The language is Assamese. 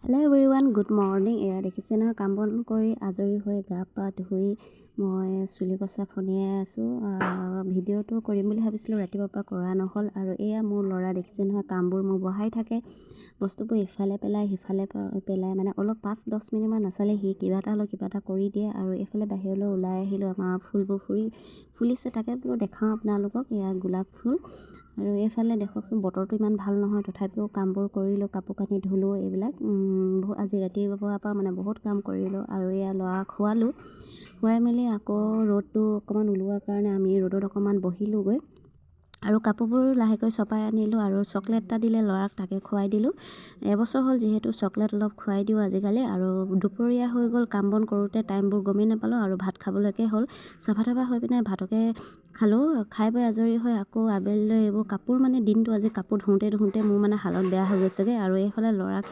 Hello' everyone, good morning. এয়া দেখিছে নহয়, কাম বন কৰি আজৰি হৈ গা পা ধুই মই চুলি কচা ফনিয়াই আছোঁ। ভিডিঅ'টো কৰিম বুলি ভাবিছিলোঁ, ৰাতিপুৱাৰ পৰা কৰা নহ'ল। আৰু এয়া মোৰ ল'ৰা দেখিছে নহয়, কামবোৰ মোৰ বহাই থাকে, বস্তুবোৰ ইফালে পেলাই সিফালে পেলাই, মানে অলপ 5-10 মিনিটমান নাচালে সি কিবা এটা হ'লেও কিবা এটা কৰি দিয়ে। আৰু এইফালে বাহিৰলৈ ওলাই আহিলোঁ, আমাৰ ফুলবোৰ ফুলিছে, তাকে বোলো দেখাওঁ আপোনালোকক। এয়া গোলাপ ফুল। আৰু এইফালে দেখকচোন, বতৰটো ইমান ভাল নহয়, তথাপিও কামবোৰ কৰিলোঁ, কাপোৰ কানি ধুলোঁ। এইবিলাক আজি ৰাতিপুৱাৰ পৰা মানে বহুত কাম কৰিলোঁ। আৰু এয়া ল'ৰাক খুৱাই মেলি আকৌ ৰ'দটো অকণমান ওলোৱাৰ কাৰণে আমি ৰ'দত অকণমান বহিলোঁগৈ। আৰু কাপোৰবোৰ লাহেকৈ চপাই আনিলোঁ আৰু চকলেট এটা দিলে ল'ৰাক, তাকে খুৱাই দিলোঁ। এবছৰ হ'ল যিহেতু চকলেট অলপ খুৱাই দিওঁ আজিকালি। আৰু দুপৰীয়া হৈ গ'ল, কাম বন কৰোঁতে টাইমবোৰ গমেই নাপালোঁ। আৰু ভাত খাবলৈকে হ'ল, চাফা তাফা হৈ পিনে ভাতকে খালোঁ। খাই বৈ আজৰি হৈ আকৌ আবেলিলৈ এইবোৰ কাপোৰ, মানে দিনটো আজি কাপোৰ ধোওঁতে মোৰ মানে হালত বেয়া হৈ গৈছেগৈ। আৰু এইফালে ল'ৰাক